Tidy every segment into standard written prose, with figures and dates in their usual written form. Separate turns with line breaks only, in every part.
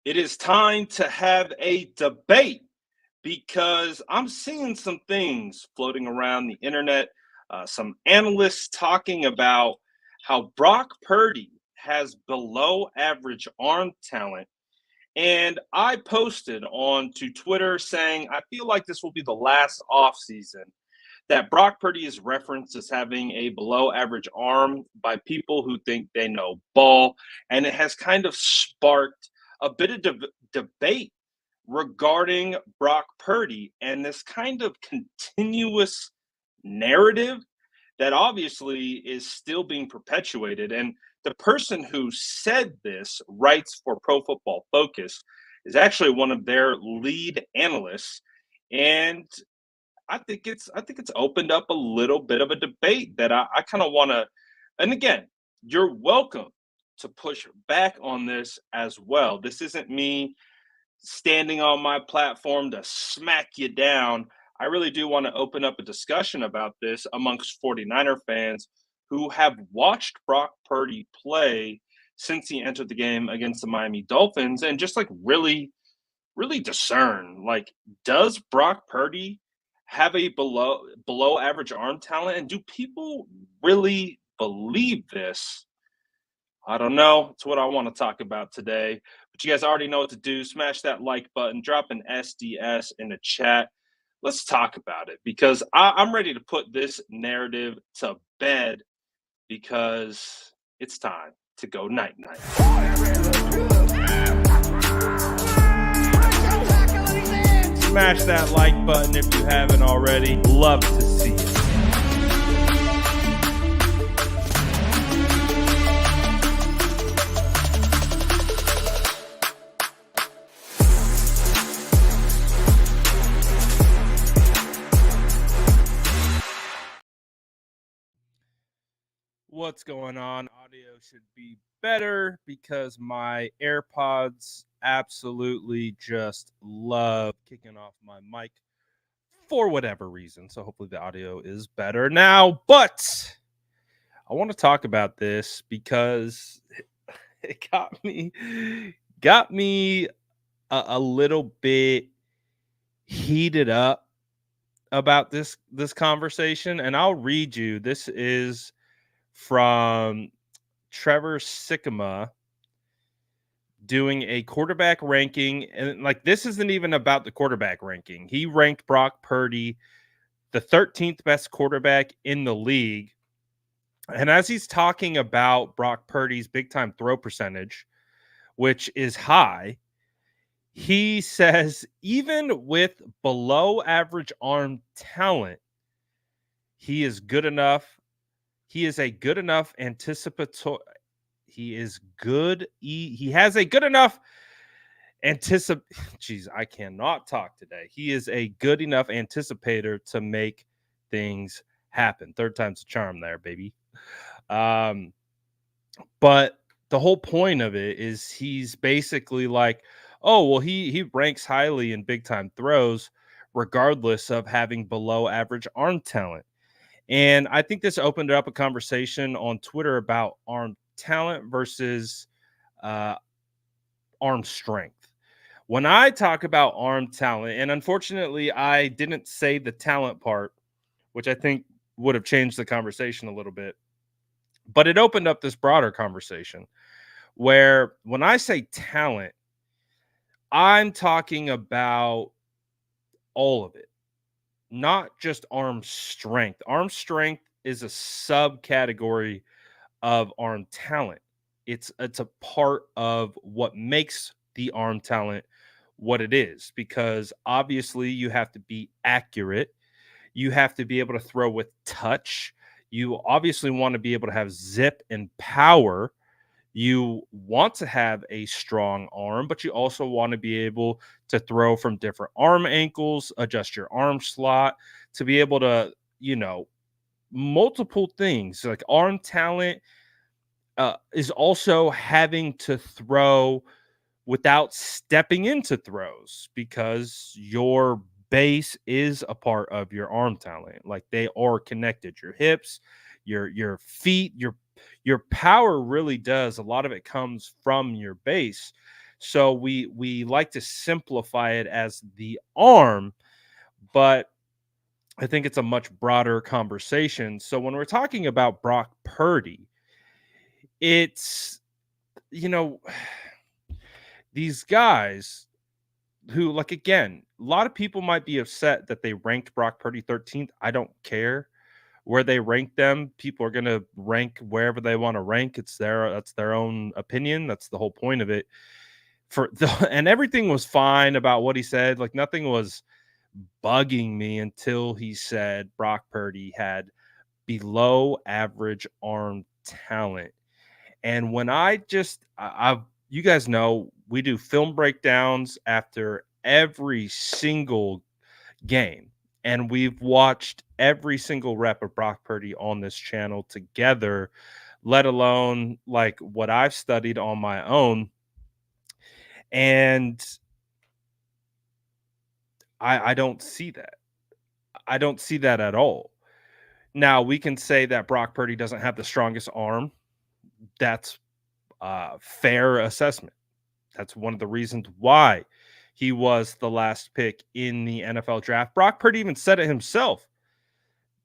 It is time to have a debate because I'm seeing some things floating around the internet. Some analysts talking about how Brock Purdy has below average arm talent. And I posted on to Twitter saying I feel like this will be the last offseason that Brock Purdy is referenced as having a below average arm by people who think they know ball. And it has kind of sparked a bit of debate regarding Brock Purdy and this kind of continuous narrative that obviously is still being perpetuated. And the person who said this writes for Pro Football Focus is actually one of their lead analysts. And I think it's opened up a little bit of a debate that I kind of want to. And again, you're welcome to push back on this as well. This isn't me standing on my platform to smack you down. I really do want to open up a discussion about this amongst 49er fans who have watched Brock Purdy play since he entered the game against the Miami Dolphins and just like really discern, like, does Brock Purdy have a below average arm talent, and do people really believe this? I don't know. It's what I want to talk about today. But you guys already know what to do. Smash that like button, drop an SDS in the chat. Let's talk about it because I'm ready to put this narrative to bed because it's time to go night night. Smash that like button if you haven't already. Love to see it. What's going on? Audio should be better because my AirPods absolutely just love kicking off my mic for whatever reason. So hopefully the audio is better now. But I want to talk about this because it got me a little bit heated up about this conversation, and I'll read you. This is from Trevor Sikkema doing a quarterback ranking. And like, this isn't even about the quarterback ranking. He ranked Brock Purdy the 13th best quarterback in the league. And as he's talking about Brock Purdy's big time throw percentage, which is high, he says, even with below average arm talent, he is good enough. He is a good enough anticipatory. He is good. He has a good enough Jeez, I cannot talk today. He is a good enough anticipator to make things happen. Third time's a charm there, baby. But the whole point of it is he's basically like, oh, well, he ranks highly in big time throws, regardless of having below average arm talent. And I think this opened up a conversation on Twitter about arm talent versus uh, arm strength. When I talk about arm talent, and unfortunately, I didn't say the talent part, which I think would have changed the conversation a little bit, but it opened up this broader conversation where when I say talent, I'm talking about all of it, not just arm strength. Arm strength is a subcategory of arm talent. It's a part of what makes the arm talent what it is, because obviously you have to be accurate. You have to be able to throw with touch. You obviously want to be able to have zip and power. You want to have a strong arm, but you also want to be able to throw from different arm ankles, adjust your arm slot to be able to, multiple things. Like, arm talent is also having to throw without stepping into throws, because your base is a part of your arm talent. Like, they are connected. Your hips, your feet, your power really does. A lot of it comes from your base.
So we like to simplify it as the arm, but I think it's a much broader conversation. So when we're talking about Brock Purdy, it's, you know, these guys who, like, again, a lot of people might be upset that they ranked Brock Purdy 13th. I don't care where they rank them. People are going to rank wherever they want to rank. That's their own opinion. That's the whole point of it. And everything was fine about what he said. Like, nothing was bugging me until he said Brock Purdy had below average arm talent. And when I've, you guys know, we do film breakdowns after every single game. And we've watched every single rep of Brock Purdy on this channel together, let alone like what I've studied on my own. And I don't see that. I don't see that at all. Now, we can say that Brock Purdy doesn't have the strongest arm. That's a fair assessment. That's one of the reasons why he was the last pick in the NFL draft. Brock Purdy even said it himself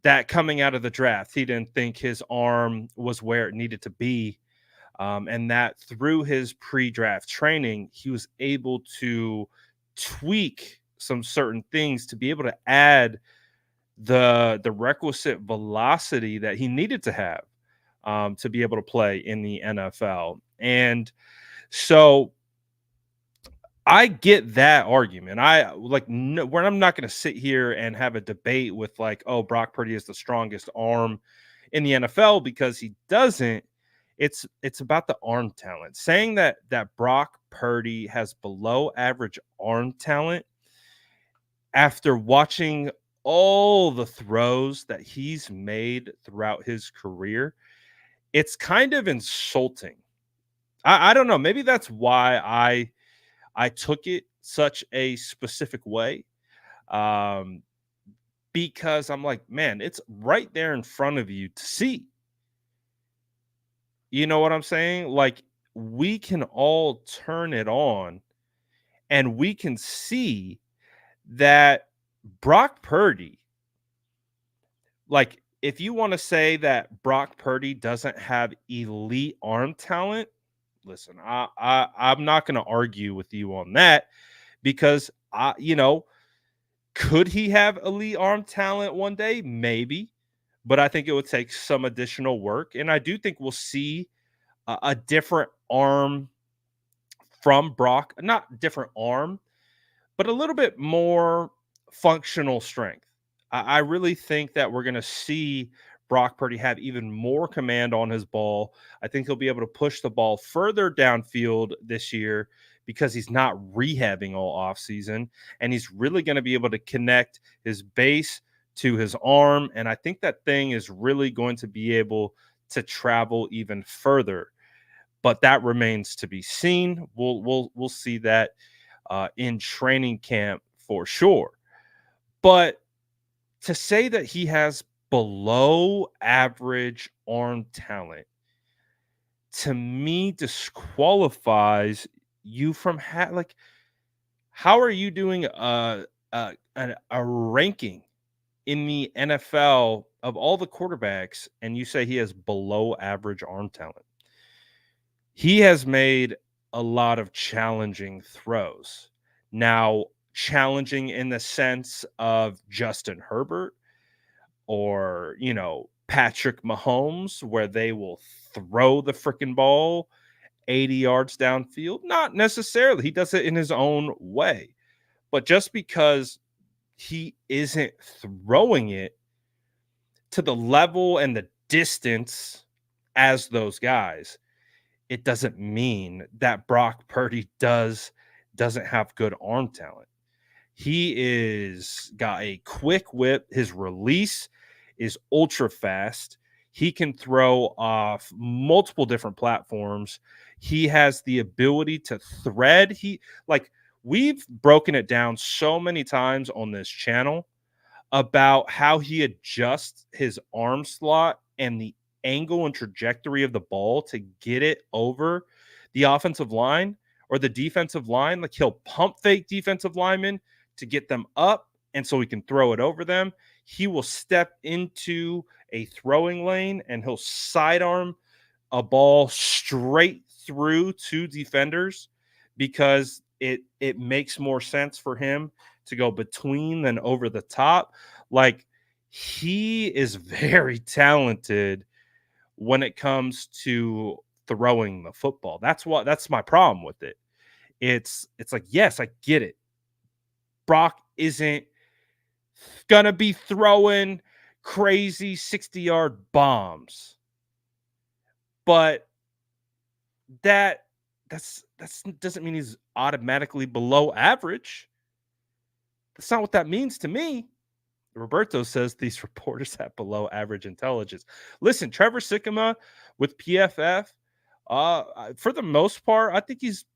that coming out of the draft, he didn't think his arm was where it needed to be. And that through his pre-draft training, he was able to tweak some certain things to be able to add the requisite velocity that he needed to have to be able to play in the NFL. And so I get that argument. I like where I'm not going to sit here and have a debate with like, oh, Brock Purdy is the strongest arm in the NFL because he doesn't. It's about the arm talent. Saying that Brock Purdy has below average arm talent after watching all the throws that he's made throughout his career, it's kind of insulting. I don't know. Maybe that's why I took it such a specific way, um, because I'm like, man, it's right there in front of you to see. You know what I'm saying? Like, we can all turn it on and we can see that Brock Purdy, like, if you want to say that Brock Purdy doesn't have elite arm talent, listen, I'm not going to argue with you on that because could he have elite arm talent one day? Maybe, but I think it would take some additional work, and I do think we'll see a different arm from Brock, not different arm, but a little bit more functional strength. I really think that we're going to see Brock Purdy have even more command on his ball. I think he'll be able to push the ball further downfield this year because he's not rehabbing all offseason, and he's really going to be able to connect his base to his arm. And I think that thing is really going to be able to travel even further. But that remains to be seen. We'll see that in training camp for sure. But to say that he has below average arm talent, to me, disqualifies you from like, how are you doing a ranking in the NFL of all the quarterbacks and you say he has below average arm talent? He has made a lot of challenging throws. Now, challenging in the sense of Justin Herbert or, Patrick Mahomes, where they will throw the freaking ball 80 yards downfield? Not necessarily. He does it in his own way. But just because he isn't throwing it to the level and the distance as those guys, it doesn't mean that Brock Purdy doesn't have good arm talent. He is got a quick whip. His release is ultra fast. He can throw off multiple different platforms. He has the ability to thread. We've broken it down so many times on this channel about how he adjusts his arm slot and the angle and trajectory of the ball to get it over the offensive line, or the defensive line. Like he'll pump fake defensive linemen to get them up, and so he can throw it over them. He will step into a throwing lane and he'll sidearm a ball straight through two defenders because it makes more sense for him to go between than over the top. Like he is very talented when it comes to throwing the football. That's my problem with it. It's like, yes, I get it. Brock isn't gonna be throwing crazy 60-yard bombs. But that's doesn't mean he's automatically below average. That's not what that means to me. Roberto says these reporters have below average intelligence. Listen, Trevor Sikkema with PFF, for the most part, I think he's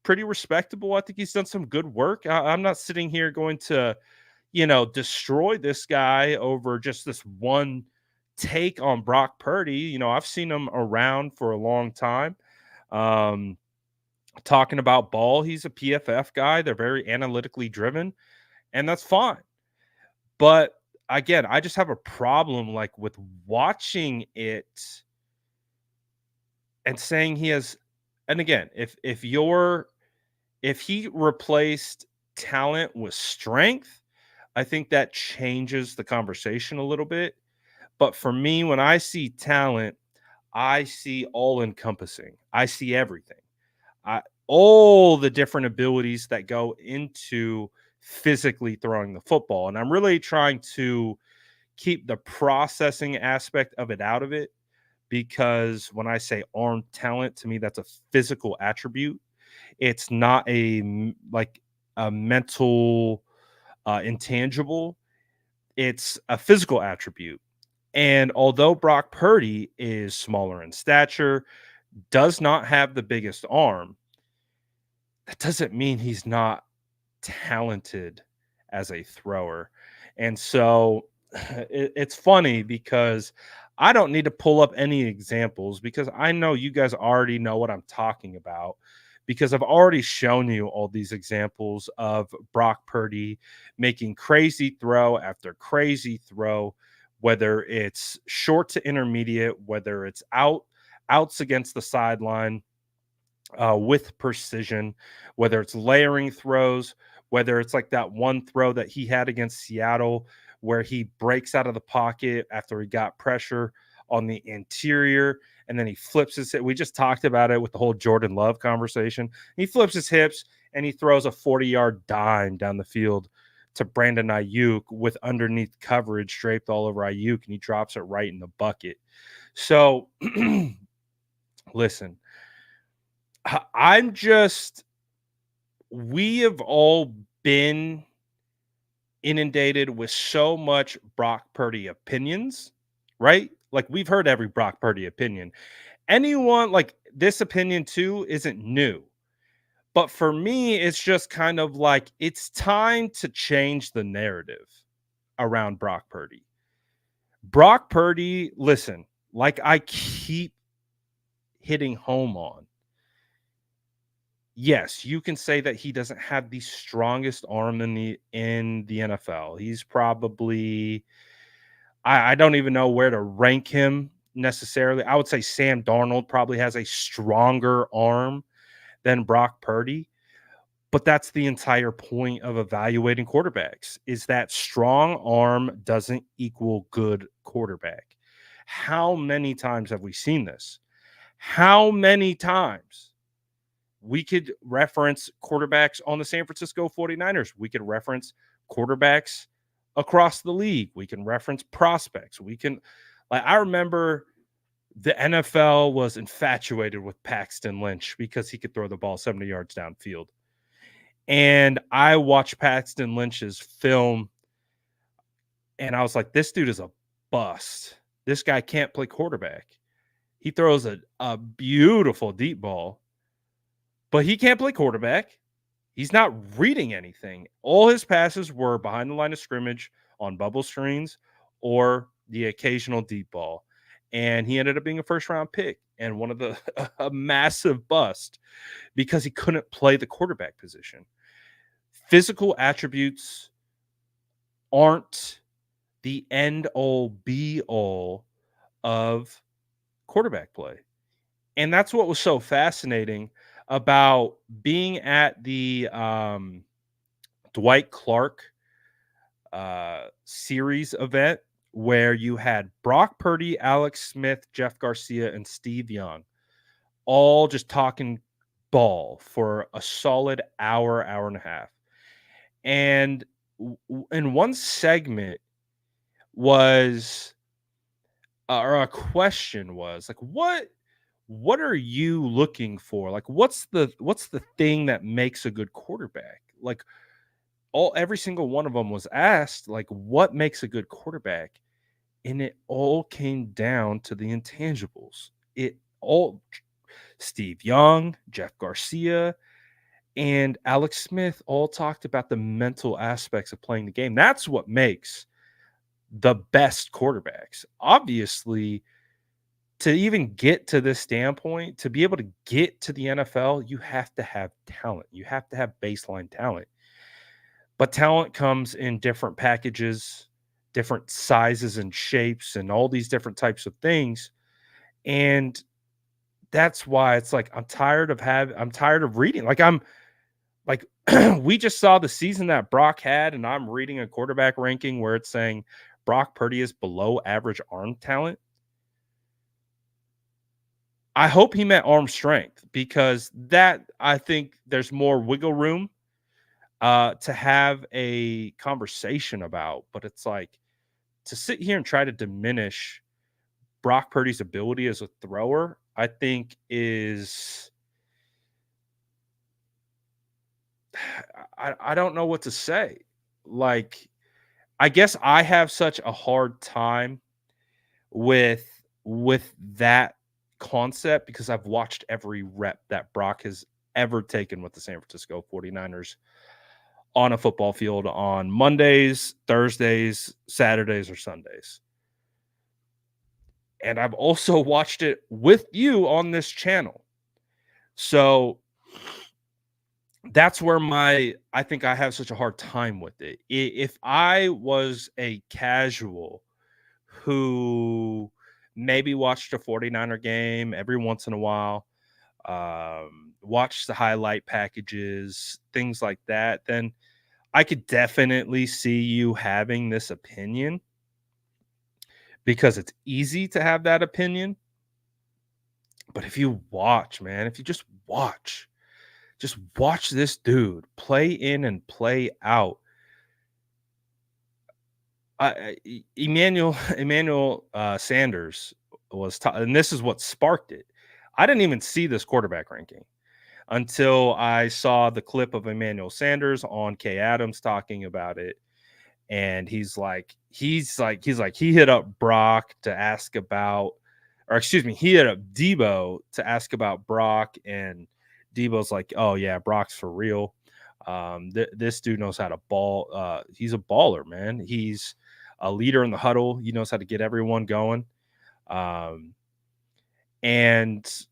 pretty respectable. I think he's done some good work. I'm not sitting here going to, destroy this guy over just this one take on Brock Purdy. I've seen him around for a long time. Talking about ball, he's a PFF guy. They're very analytically driven, and that's fine. But again, I just have a problem like with watching it and saying he has. And again, if he replaced talent with strength, I think that changes the conversation a little bit. But for me, when I see talent, I see all encompassing. I see everything. All the different abilities that go into physically throwing the football. And I'm really trying to keep the processing aspect of it out of it, because when I say arm talent, to me, that's a physical attribute. It's not a mental intangible. It's a physical attribute. And although Brock Purdy is smaller in stature, does not have the biggest arm, that doesn't mean he's not talented as a thrower. And so it's funny because I don't need to pull up any examples because I know you guys already know what I'm talking about, because I've already shown you all these examples of Brock Purdy making crazy throw after crazy throw, whether it's short to intermediate, whether it's outs against the sideline, with precision, whether it's layering throws, whether it's like that one throw that he had against Seattle where he breaks out of the pocket after he got pressure on the interior and then he flips his hip. We just talked about it with the whole Jordan Love conversation. He flips his hips and he throws a 40-yard dime down the field to Brandon Ayuk with underneath coverage draped all over Ayuk, and he drops it right in the bucket. So listen, we have all been inundated with so much Brock Purdy opinions, right? Like we've heard every Brock Purdy opinion. Anyone like this opinion too isn't new. But for me, it's just kind of like it's time to change the narrative around Brock Purdy. Brock Purdy, listen, like I keep hitting home on. Yes, you can say that he doesn't have the strongest arm in the NFL. He's probably I don't even know where to rank him necessarily. I would say Sam Darnold probably has a stronger arm than Brock Purdy, but that's the entire point of evaluating quarterbacks, is that strong arm doesn't equal good quarterback. How many times have we seen this? How many times? We could reference quarterbacks on the San Francisco 49ers. We could reference quarterbacks across the league. We can reference prospects. I remember the NFL was infatuated with Paxton Lynch because he could throw the ball 70 yards downfield. And I watched Paxton Lynch's film and I was like, this dude is a bust. This guy can't play quarterback. He throws a beautiful deep ball, but he can't play quarterback. He's not reading anything. All his passes were behind the line of scrimmage on bubble screens or the occasional deep ball. and he ended up being a first-round pick and one of the a massive bust because he couldn't play the quarterback position. Physical attributes aren't the end all be all of quarterback play. And that's what was so fascinating about being at the Dwight Clark series event where you had Brock Purdy, Alex Smith, Jeff Garcia, and Steve Young all just talking ball for a solid hour, hour and a half. And in one segment was, or a question was like, what are you looking for? Like, what's the thing that makes a good quarterback? Like, every single one of them was asked, like, what makes a good quarterback? And it all came down to the intangibles. It all Steve Young, Jeff Garcia, and Alex Smith all talked about the mental aspects of playing the game. That's what makes the best quarterbacks. Obviously, to even get to this standpoint, to be able to get to the NFL, you have to have talent. You have to have baseline talent. But talent comes in different packages, different sizes and shapes, and all these different types of things. And that's why it's like I'm tired of reading. Like I'm like we just saw the season that Brock had, and I'm reading a quarterback ranking where it's saying Brock Purdy is below average arm talent. I hope he meant arm strength because that I think there's more wiggle room to have a conversation about. But it's like to sit here and try to diminish Brock Purdy's ability as a thrower, I think is I don't know what to say. Like, I guess I have such a hard time with that concept because I've watched every rep that Brock has ever taken with the San Francisco 49ers on a football field on Mondays, Thursdays, Saturdays, or Sundays. And I've also watched it with you on this channel. So that's where I think I have such a hard time with it. If I was a casual who maybe watched a 49er game every once in a while, watched the highlight packages, things like that, then I could definitely see you having this opinion because it's easy to have that opinion. But if you watch, man, if you just watch this dude play in and play out. Emmanuel Sanders was, and this is what sparked it. I didn't even see this quarterback ranking until I saw the clip of Emmanuel Sanders on Kay Adams talking about it. And he hit up Brock to ask about, or excuse me, he hit up Debo to ask about Brock, and Debo's like, oh yeah, Brock's for real. This dude knows how to ball. He's a baller, man. He's a leader in the huddle. He knows how to get everyone going. And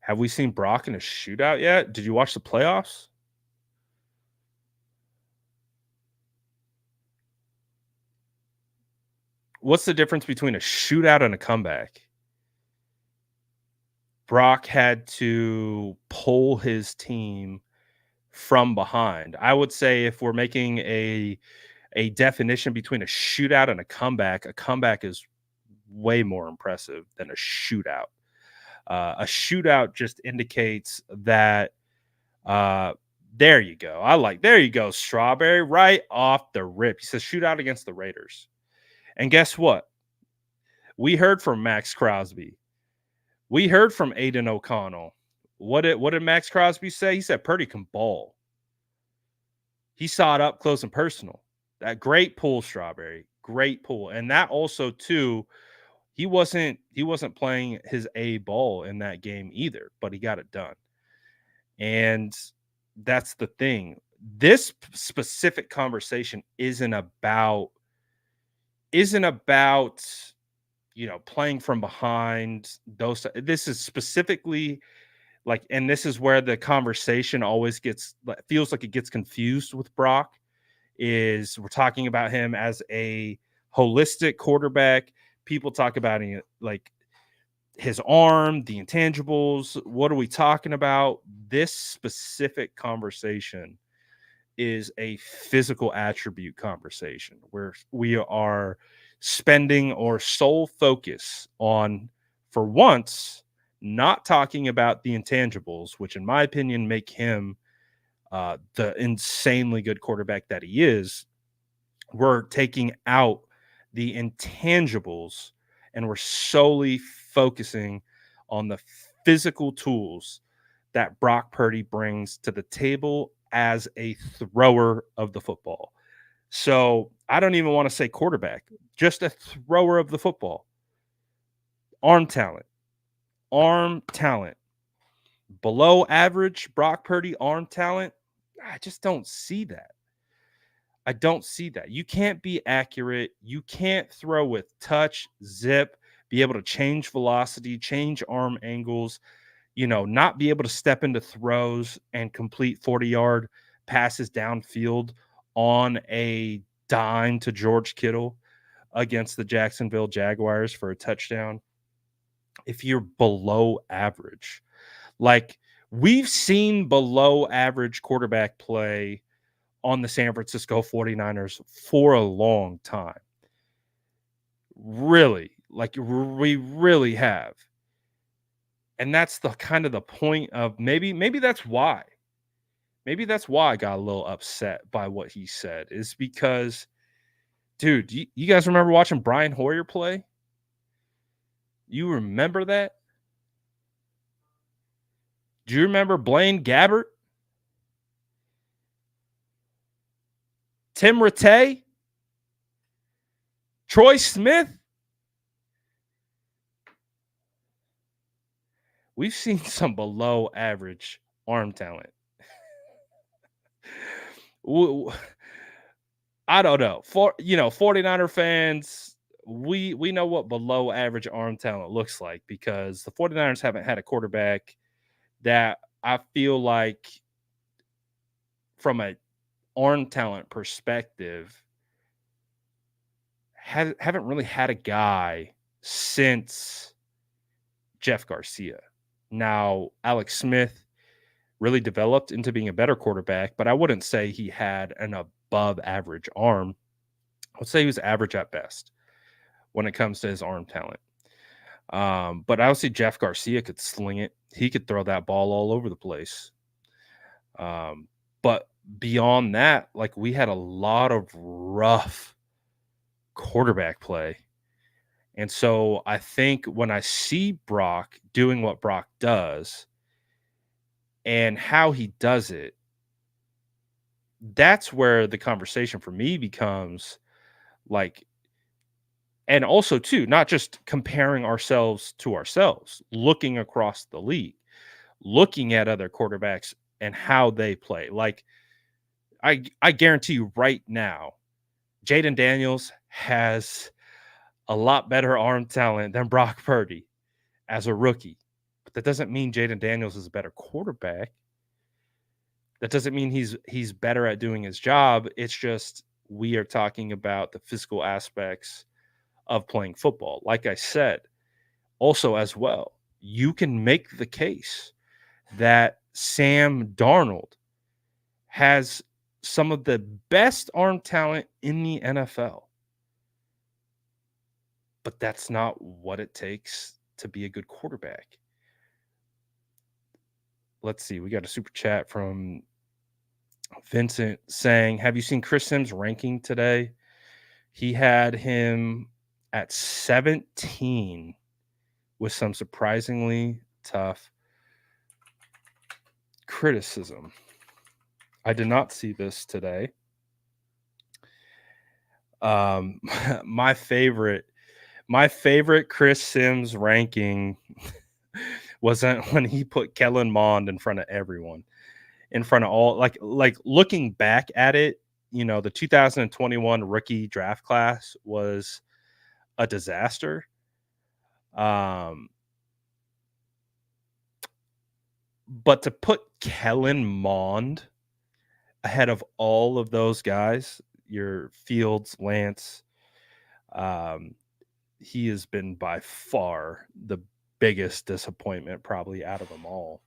have we seen Brock in a shootout yet? Did you watch the playoffs? What's the difference between a shootout and a comeback? Brock had to pull his team from behind. I would say if we're making a definition between a shootout and a comeback is way more impressive than a shootout. A shootout just indicates that there you go. There you go, Strawberry, right off the rip. He says shootout against the Raiders. And guess what? We heard from Max Crosby. We heard from Aiden O'Connell. What did Max Crosby say? He said Purdy can ball. He saw it up close and personal. That great pull, Strawberry. Great pull. And that also, too, he wasn't playing his A ball in that game either, but he got it done. And that's the thing. This specific conversation isn't about isn't about, playing from behind. This is specifically like, and this is where the conversation always feels like it gets confused with Brock. Is we're talking about him as a holistic quarterback. People talk about him like his arm, the intangibles. What are we talking about? This specific conversation is a physical attribute conversation where we are spending our sole focus on, for once, not talking about the intangibles, which in my opinion make him the insanely good quarterback that he is. We're taking out the intangibles and we're solely focusing on the physical tools that Brock Purdy brings to the table as a thrower of the football. So I don't even want to say quarterback, just a thrower of the football. Arm talent. Below average Brock Purdy arm talent. I just don't see that. I don't see that. You can't be accurate. You can't throw with touch, zip, be able to change velocity, change arm angles, not be able to step into throws and complete 40-yard passes downfield on a dime to George Kittle against the Jacksonville Jaguars for a touchdown. If you're below average, like we've seen below average quarterback play on the San Francisco 49ers for a long time. Really, like we really have. And that's the kind of the point of maybe that's why. Maybe that's why I got a little upset by what he said, is because, dude, you guys remember watching Brian Hoyer play? You remember that? Do you remember Blaine Gabbert? Tim Rattay? Troy Smith? We've seen some below average arm talent. I don't know. 49er fans, we know what below average arm talent looks like, because the 49ers haven't had a quarterback that I feel like, from a arm talent perspective, haven't really had a guy since Jeff Garcia. Now, Alex Smith really developed into being a better quarterback, but I wouldn't say he had an above average arm. I would say he was average at best when it comes to his arm talent. But I would say Jeff Garcia could sling it. He could throw that ball all over the place. But beyond that, like, we had a lot of rough quarterback play. And so I think when I see Brock doing what Brock does and how he does it, that's where the conversation for me becomes like, and also too, not just comparing ourselves to ourselves, looking across the league, looking at other quarterbacks and how they play. Like, I guarantee you right now, Jaden Daniels has a lot better arm talent than Brock Purdy as a rookie. But that doesn't mean Jaden Daniels is a better quarterback. That doesn't mean he's better at doing his job. It's just we are talking about the physical aspects of playing football. Like I said, also as well, you can make the case that Sam Darnold has some of the best arm talent in the NFL. But that's not what it takes to be a good quarterback. Let's see. We got a super chat from Vincent saying, have you seen Chris Sims' ranking today? He had him at 17 with some surprisingly tough criticism. I did not see this today. My favorite Chris Sims ranking wasn't when he put Kellen Mond in front of everyone, in front of all, like looking back at it, the 2021 rookie draft class was a disaster. Um, but to put Kellen Mond ahead of all of those guys, your Fields, Lance, um, he has been by far the biggest disappointment probably out of them all.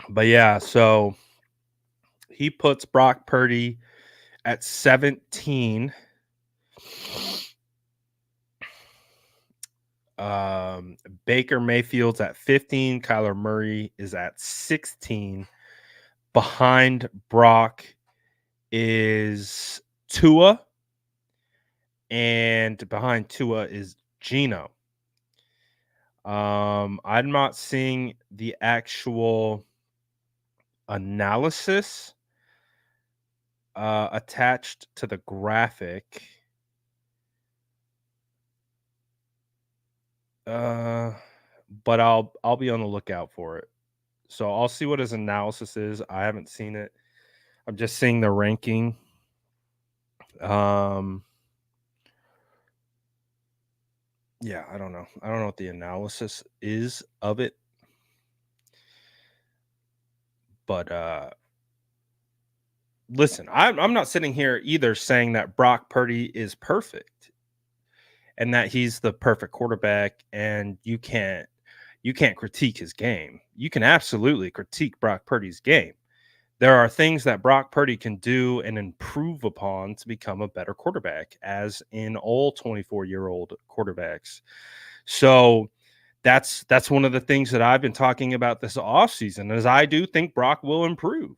But yeah, so he puts Brock Purdy at 17. Baker Mayfield's at 15. Kyler Murray is at 16. Behind Brock is Tua, and behind Tua is Geno. I'm not seeing the actual analysis attached to the graphic. But I'll be on the lookout for it. So I'll see what his analysis is. I haven't seen it. I'm just seeing the ranking. Yeah, I don't know. I don't know what the analysis is of it. But listen, I'm not sitting here either saying that Brock Purdy is perfect and that he's the perfect quarterback and you can't critique his game. You can absolutely critique Brock Purdy's game. There are things that Brock Purdy can do and improve upon to become a better quarterback, as in all 24-year-old quarterbacks. So that's one of the things that I've been talking about this offseason, is I do think Brock will improve.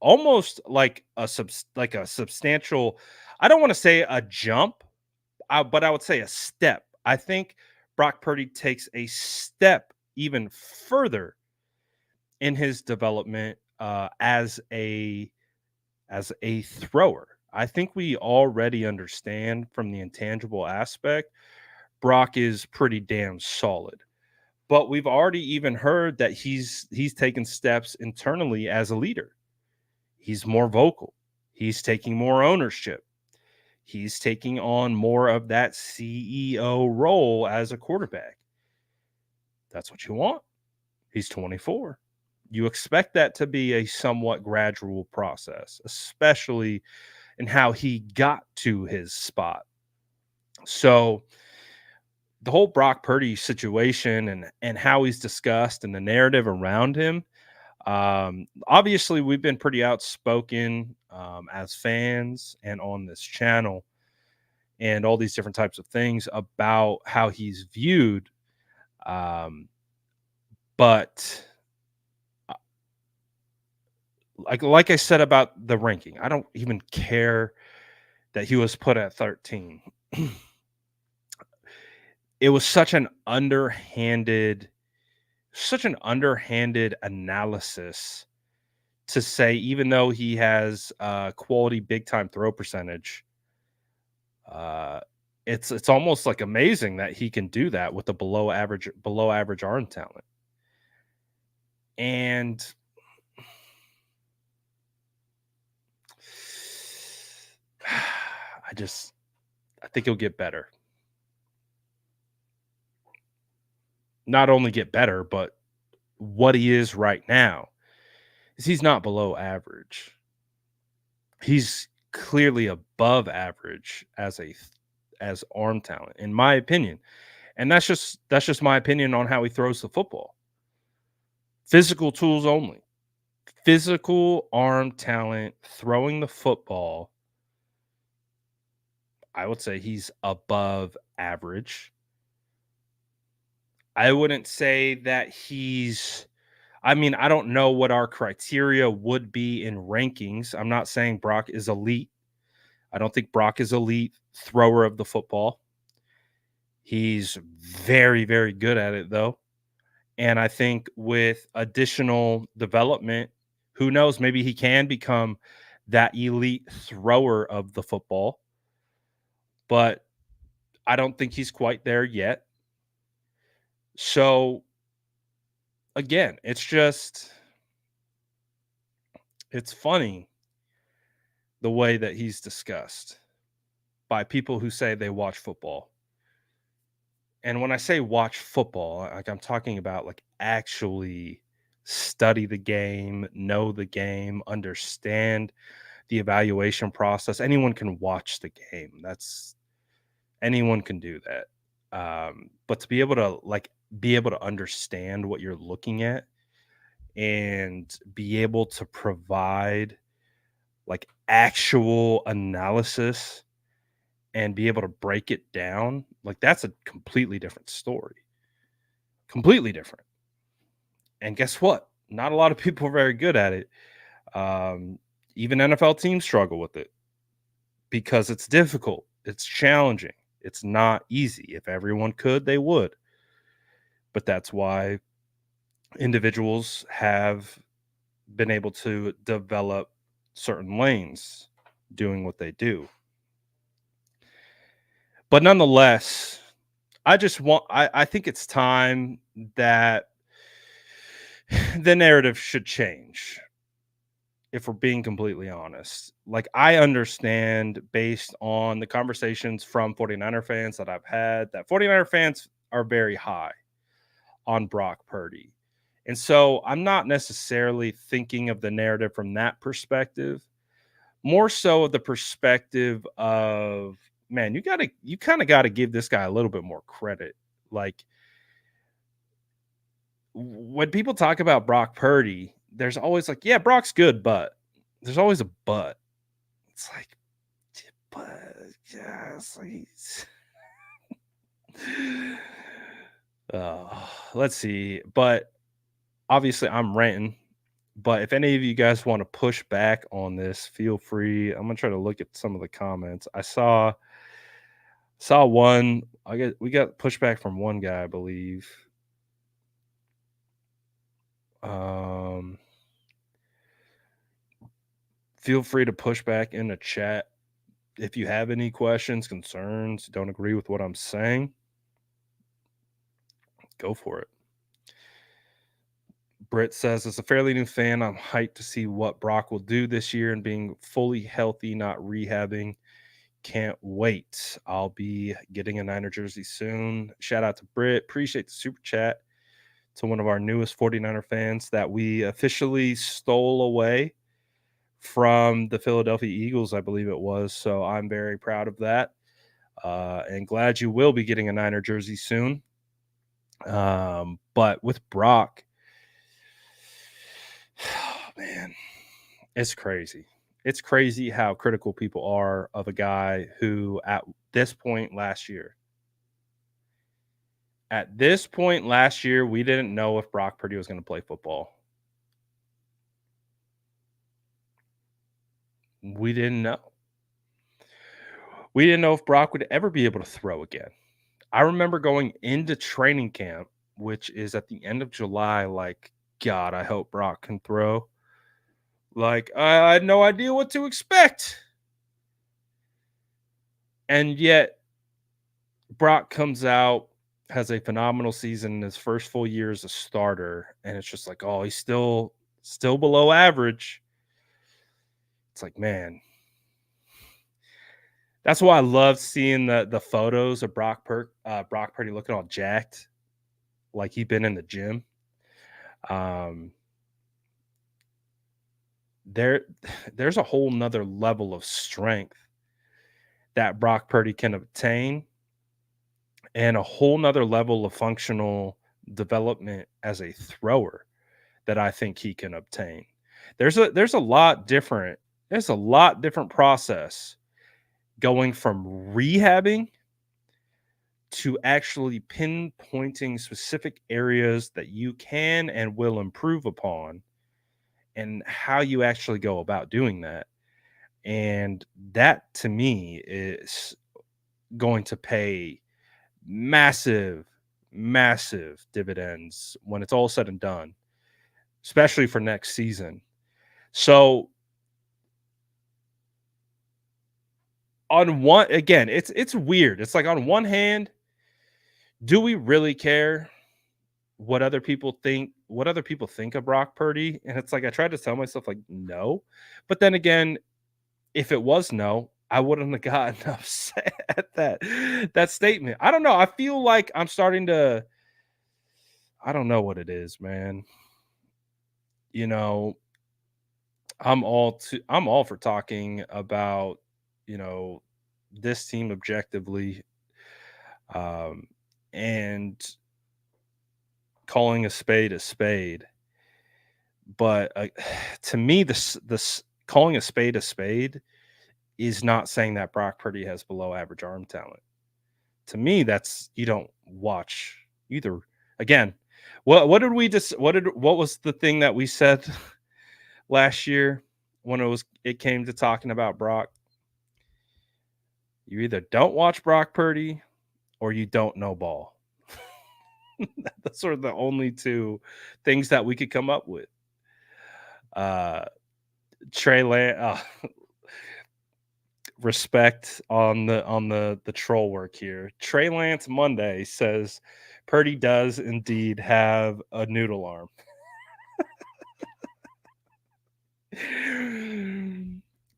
Almost like a substantial, I don't want to say a jump, but I would say a step. I think Brock Purdy takes a step even further in his development as a thrower. I think we already understand from the intangible aspect, Brock is pretty damn solid. But we've already even heard that he's taken steps internally as a leader. He's more vocal. He's taking more ownership. He's taking on more of that CEO role as a quarterback. That's what you want. He's 24. You expect that to be a somewhat gradual process, especially in how he got to his spot. So the whole Brock Purdy situation and how he's discussed and the narrative around him, obviously we've been pretty outspoken as fans and on this channel and all these different types of things about how he's viewed. But like I said about the ranking, I don't even care that he was put at 13. It was such an underhanded analysis to say, even though he has quality big time throw percentage, it's almost like amazing that he can do that with a below average arm talent. And I think he'll get better. Not only get better, but what he is right now is he's not below average. He's clearly above average as arm talent, in my opinion. And that's just my opinion on how he throws the football. Physical tools only. Physical arm talent, throwing the football. I would say he's above average. I wouldn't say that I don't know what our criteria would be in rankings. I'm not saying Brock is elite. I don't think Brock is elite thrower of the football. He's very, very good at it, though. And I think with additional development, who knows, maybe he can become that elite thrower of the football. But I don't think he's quite there yet. So again, it's funny the way that he's discussed by people who say they watch football. And when I say watch football, like I'm talking about like actually study the game, know the game, understand the evaluation process. Anyone can watch the game. That's anyone can do that. But to be able to be able to understand what you're looking at and be able to provide like actual analysis and be able to break it down, like that's a completely different story. Completely different. And guess what? Not a lot of people are very good at it. Um, Even NFL teams struggle with it because it's difficult. It's challenging. It's not easy. If everyone could, they would. But that's why individuals have been able to develop certain lanes doing what they do. But nonetheless, I think it's time that the narrative should change. If we're being completely honest, like I understand based on the conversations from 49er fans that I've had that 49er fans are very high on Brock Purdy. And so I'm not necessarily thinking of the narrative from that perspective, more so the perspective of, man, you kind of got to give this guy a little bit more credit. Like when people talk about Brock Purdy, there's always like, yeah, Brock's good, but there's always a but. It's like, but yeah, it's like, let's see. But obviously, I'm ranting. But if any of you guys want to push back on this, feel free. I'm gonna try to look at some of the comments. I saw one. We got pushback from one guy, I believe. Um, Feel free to push back in the chat if you have any questions, concerns, don't agree with what I'm saying. Go for it. Britt says, as a fairly new fan, I'm hyped to see what Brock will do this year and being fully healthy, not rehabbing. Can't wait. I'll be getting a Niner jersey soon. Shout out to Britt. Appreciate the super chat to one of our newest 49er fans that we officially stole away from the Philadelphia Eagles, I believe it was. So I'm very proud of that. And glad you will be getting a Niner jersey soon. But with Brock, man, it's crazy. It's crazy how critical people are of a guy who at this point last year, we didn't know if Brock Purdy was going to play football. We didn't know. We didn't know if Brock would ever be able to throw again. I remember going into training camp, which is at the end of July, like, God, I hope Brock can throw. Like, I had no idea what to expect. And yet, Brock comes out, has a phenomenal season in his first full year as a starter, and it's just like, oh, he's still below average. It's like, man, that's why I love seeing the photos of Brock Purdy looking all jacked, like he'd been in the gym. There's a whole nother level of strength that Brock Purdy can obtain, and a whole nother level of functional development as a thrower that I think he can obtain. There's a lot different. There's a lot different process going from rehabbing to actually pinpointing specific areas that you can and will improve upon and how you actually go about doing that. And that to me is going to pay massive, massive dividends when it's all said and done, especially for next season. So on one, again, it's weird. It's like on one hand, do we really care? what other people think of Brock Purdy, and it's like I tried to tell myself like no, but then again, if it was no, I wouldn't have gotten upset at that statement. I don't know. I feel like I'm starting to. I don't know what it is, man. You know, I'm all for talking about, you know, this team objectively, um, and calling a spade a spade. But to me, this calling a spade is not saying that Brock Purdy has below average arm talent. To me, that's you don't watch either. Again, what did we just what was the thing that we said last year when it came to talking about Brock? You either don't watch Brock Purdy or you don't know ball. That's sort of the only two things that we could come up with. Uh Trey Lan respect on the troll work here. Trey Lance Monday says Purdy does indeed have a noodle arm.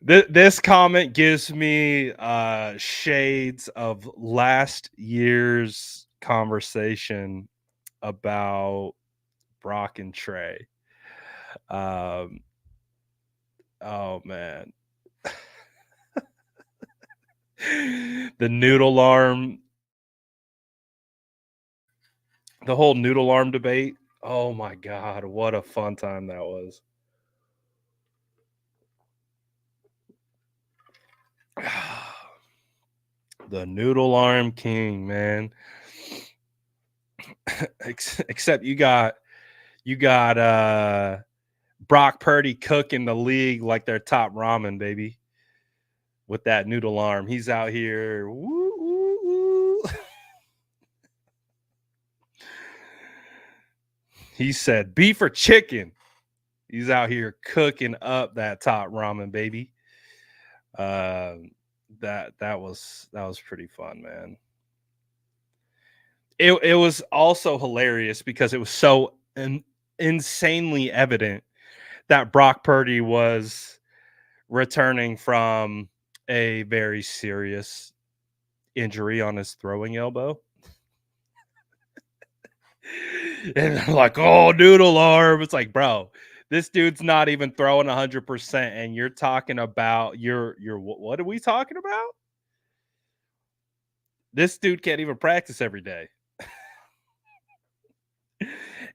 This comment gives me shades of last year's conversation about Brock and Trey. Oh man. The noodle arm, the whole noodle arm debate. Oh my god, what a fun time that was. The noodle arm king, man. Except you got Brock Purdy cooking the league like their top ramen, baby. With that noodle arm. He's out here. Woo, woo, woo. He said beef or chicken. He's out here cooking up that top ramen, baby. That was pretty fun, man. It was also hilarious because it was so insanely evident that Brock Purdy was returning from a very serious injury on his throwing elbow. And they're like, oh, noodle arm. It's like, bro, this dude's not even throwing 100%, and you're talking about your what are we talking about? This dude can't even practice every day.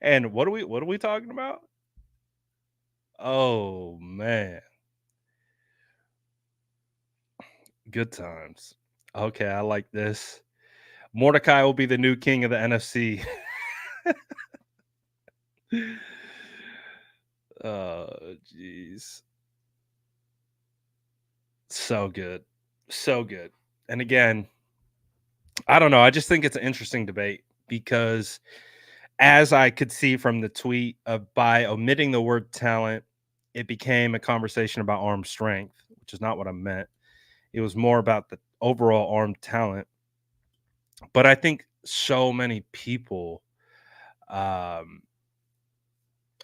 And what are we talking about? Oh man. Good times. Okay, I like this. Mordecai will be the new king of the NFC. Oh, jeez. So good. So good. And again, I don't know. I just think it's an interesting debate because as I could see from the tweet of by omitting the word talent, it became a conversation about arm strength, which is not what I meant. It was more about the overall arm talent. But I think so many people, I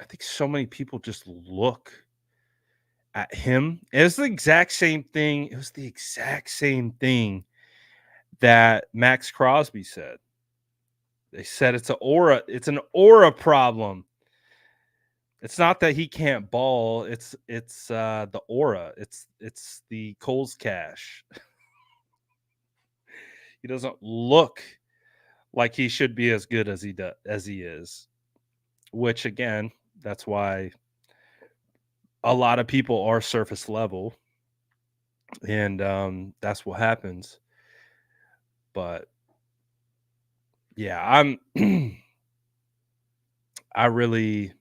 think so many people just look at him. It's the exact same thing. It was the exact same thing that Max Crosby said. They said it's an aura problem. It's not that he can't ball, it's the aura. It's the Coles cash. He doesn't look like he should be as good as he is. Which again, that's why a lot of people are surface level, and that's what happens. But yeah, I really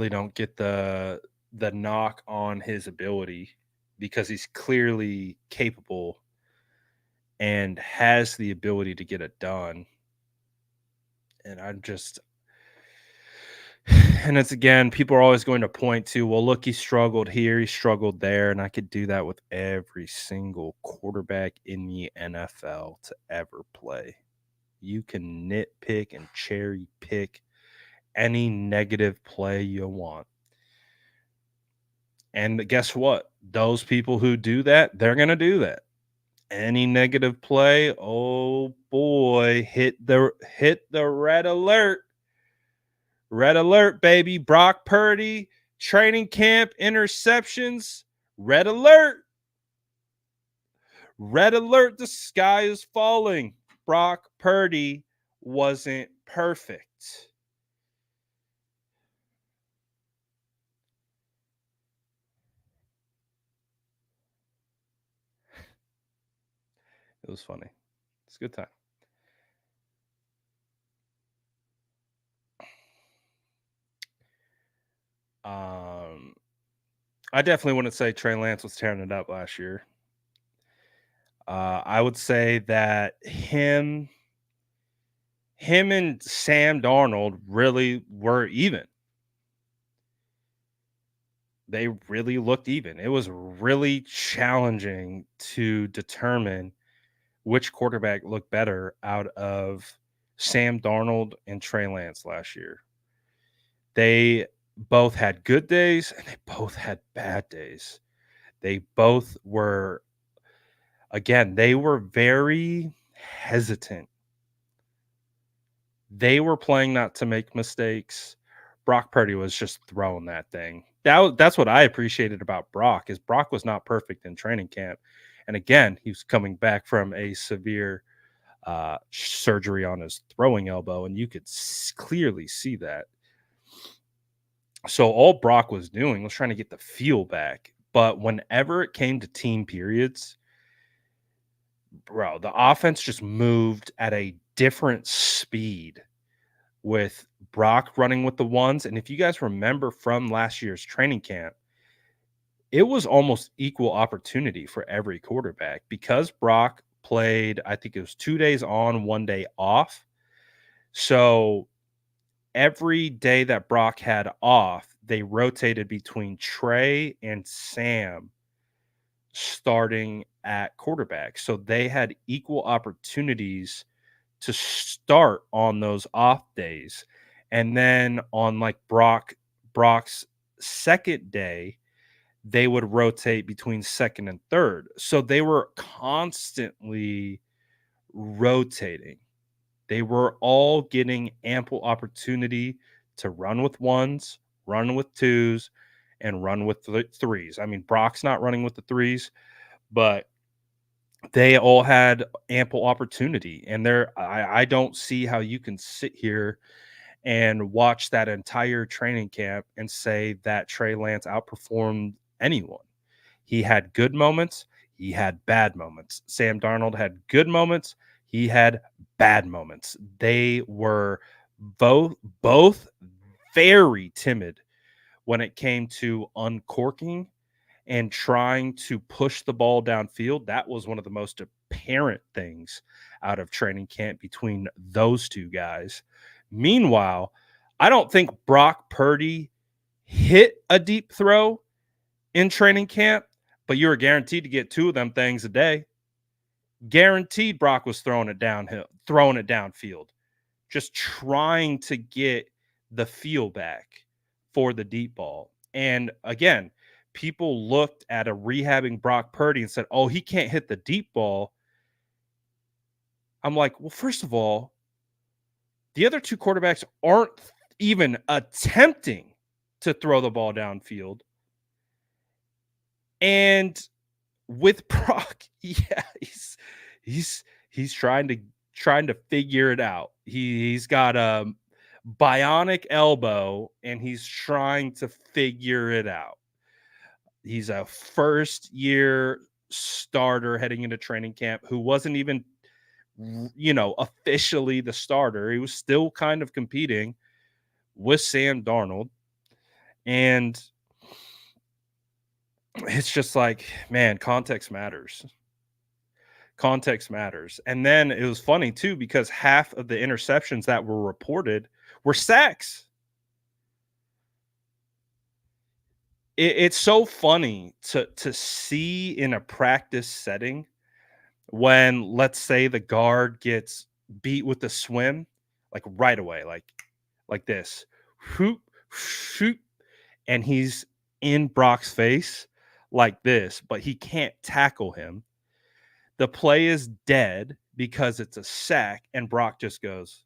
don't get the knock on his ability because he's clearly capable and has the ability to get it done. And I'm just and it's again, people are always going to point to, well, look, he struggled here, he struggled there, and I could do that with every single quarterback in the NFL to ever play. You can nitpick and cherry pick any negative play you want. And guess what? Those people who do that, they're going to do that. Any negative play, oh boy, hit the red alert. Red alert, baby. Brock Purdy, training camp interceptions. Red alert. Red alert, the sky is falling. Brock Purdy wasn't perfect. It was funny. It's a good time. I definitely wouldn't say Trey Lance was tearing it up last year. I would say that him and Sam Darnold really were even. They really looked even. It was really challenging to determine which quarterback looked better out of Sam Darnold and Trey Lance last year. They both had good days and they both had bad days. They both were, again, they were very hesitant. They were playing not to make mistakes. Brock Purdy was just throwing that thing. That's what I appreciated about Brock is Brock was not perfect in training camp. And again, he was coming back from a severe surgery on his throwing elbow, and you could clearly see that. So all Brock was doing was trying to get the feel back. But whenever it came to team periods, bro, the offense just moved at a different speed with Brock running with the ones. And if you guys remember from last year's training camp, it was almost equal opportunity for every quarterback because Brock played, I think it was 2 days on, 1 day off. So every day that Brock had off, they rotated between Trey and Sam starting at quarterback. So they had equal opportunities to start on those off days. And then on like Brock's second day, they would rotate between second and third. So they were constantly rotating. They were all getting ample opportunity to run with ones, run with twos, and run with the threes. I mean, Brock's not running with the threes, but they all had ample opportunity. And I don't see how you can sit here and watch that entire training camp and say that Trey Lance outperformed anyone. He had good moments, he had bad moments. Sam Darnold had good moments, he had bad moments. They were both very timid when it came to uncorking and trying to push the ball downfield. That was one of the most apparent things out of training camp between those two guys. Meanwhile, I don't think Brock Purdy hit a deep throw in training camp, but you were guaranteed to get 2 of them things a day. Guaranteed Brock was throwing it downfield, just trying to get the feel back for the deep ball. And again, people looked at a rehabbing Brock Purdy and said, oh, he can't hit the deep ball. I'm like, well, first of all, the other 2 quarterbacks aren't even attempting to throw the ball downfield. And with Brock, yeah, he's trying to figure it out. He's got a bionic elbow and he's trying to figure it out. He's a first year starter heading into training camp who wasn't even officially the starter. He was still kind of competing with Sam Darnold. And it's just like, man, context matters. Context matters. And then it was funny too, because half of the interceptions that were reported were sacks. It's so funny to see in a practice setting when, let's say, the guard gets beat with the swim, like right away, like this, whoop, shoot, and he's in Brock's face like this, but he can't tackle him. The play is dead because it's a sack, and Brock just goes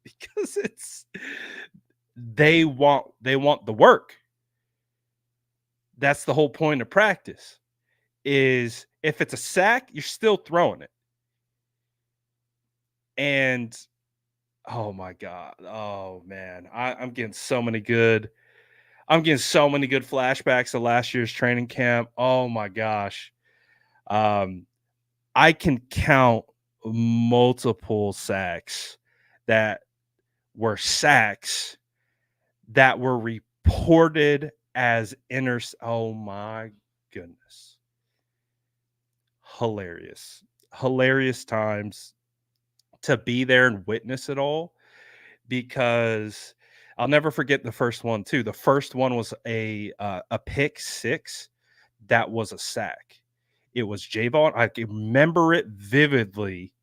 because they want the work. That's the whole point of practice. Is if it's a sack, you're still throwing it. And oh my god, oh man, I'm getting so many good flashbacks of last year's training camp. Oh my gosh. Um, I can count multiple sacks that were sacks that were reported as oh my goodness. Hilarious. Hilarious times to be there and witness it all, because I'll never forget the first one too. The first one was a pick six that was a sack. It was Javon. I can remember it vividly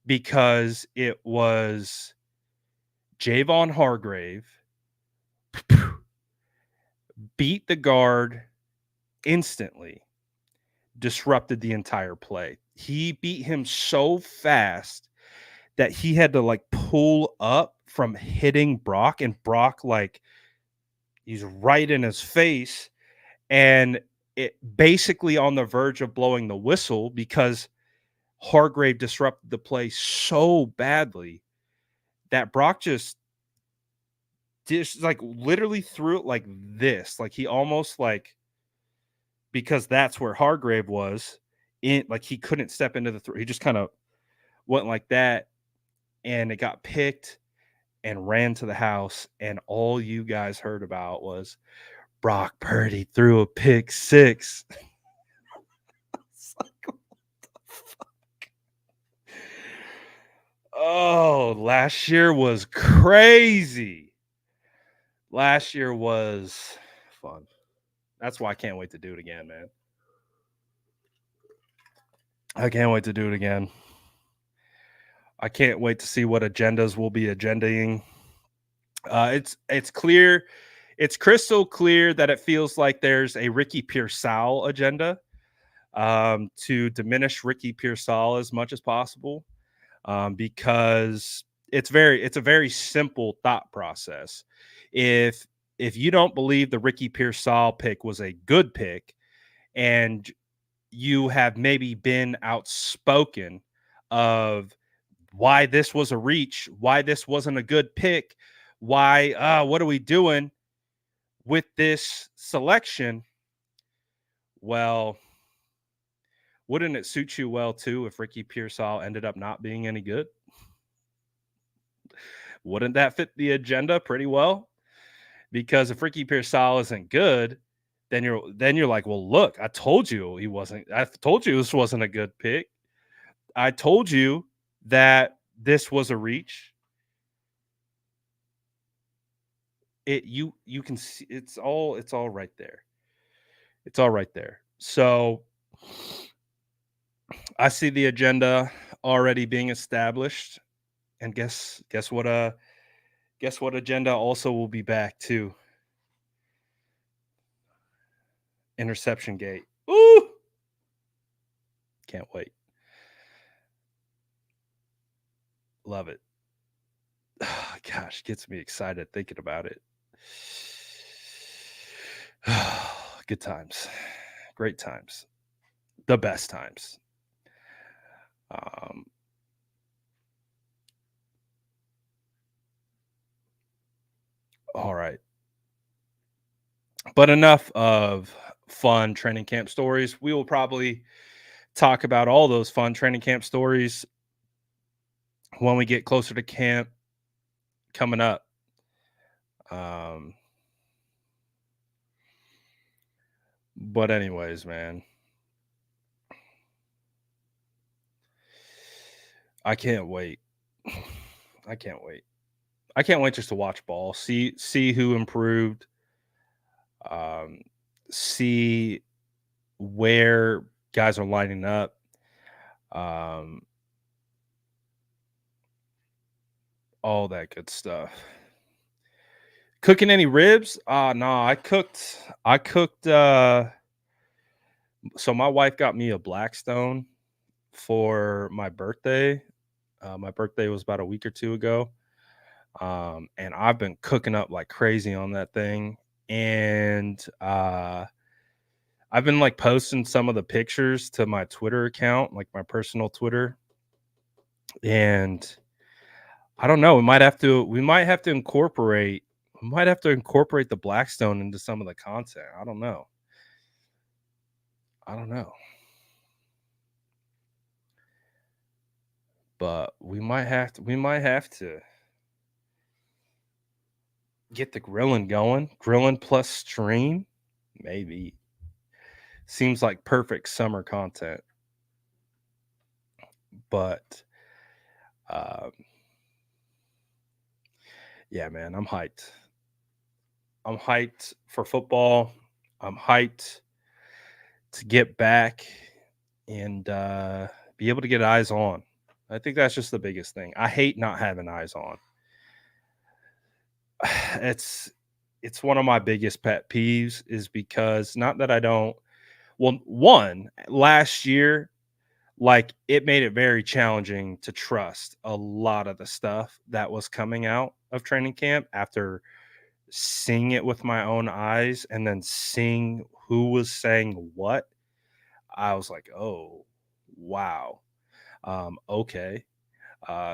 because it was Javon Hargrave beat the guard instantly, disrupted the entire play. He beat him so fast that he had to like pull up from hitting Brock, and Brock, like, he's right in his face, and it basically on the verge of blowing the whistle because Hargrave disrupted the play so badly that Brock just like literally threw it like this. Like he almost like, because that's where Hargrave was in, like he couldn't step into the throw. He just kind of went like that, and it got picked and ran to the house. And all you guys heard about was Brock Purdy threw a pick six. It's like, what the fuck? Oh, last year was crazy. Last year was fun. That's why I can't wait to do it again, man. I can't wait to do it again. I can't wait to see what agendas we'll be agendaing. It's clear, it's crystal clear that it feels like there's a Ricky Pearsall agenda, to diminish Ricky Pearsall as much as possible, because it's a very simple thought process. If you don't believe the Ricky Pearsall pick was a good pick, and you have maybe been outspoken of why this was a reach, why this wasn't a good pick, why what are we doing with this selection? Well, wouldn't it suit you well too if Ricky Pearsall ended up not being any good? Wouldn't that fit the agenda pretty well? Because if Ricky Pearsall isn't good, then you're like, well, look, I told you he wasn't. I told you this wasn't a good pick. I told you that this was a reach. You can see it's all right there. It's all right there. So I see the agenda already being established, and guess what? Guess what agenda also will be back too? Interception gate. Ooh, can't wait. Love it. Gosh, gets me excited thinking about it. Good times, great times, the best times. Um, all right, but enough of fun training camp stories. We will probably talk about all those fun training camp stories when we get closer to camp coming up. Um, but anyways, man, I can't wait. I can't wait. I can't wait just to watch ball, see who improved, um, see where guys are lining up. Um, all that good stuff. Cooking any ribs? No, I cooked so my wife got me a Blackstone for my birthday. My birthday was about a week or two ago. And I've been cooking up like crazy on that thing. And I've been like posting some of the pictures to my Twitter account, like my personal Twitter. And I don't know, we might have to incorporate the Blackstone into some of the content. I don't know. I don't know. But we might have to get the grilling going. Grilling plus stream, maybe. Seems like perfect summer content. But um yeah, man, I'm hyped. I'm hyped for football. I'm hyped to get back and be able to get eyes on. I think that's just the biggest thing. I hate not having eyes on. It's it's one of my biggest pet peeves is because not that I don't well, one, last year, like it made it very challenging to trust a lot of the stuff that was coming out of training camp after seeing it with my own eyes and then seeing who was saying what. I was like, oh, wow. Okay.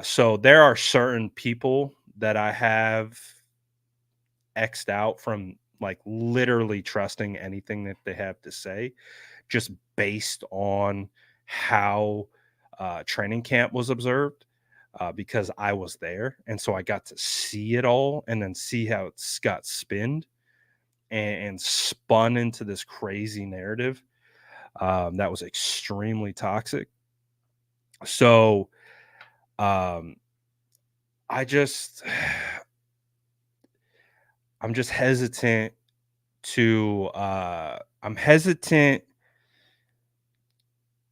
So there are certain people that I have X'd out from like literally trusting anything that they have to say, just based on how training camp was observed. Because I was there, and so I got to see it all, and then see how it's got spinned and spun into this crazy narrative that was extremely toxic. So um, I just, I'm just hesitant I'm hesitant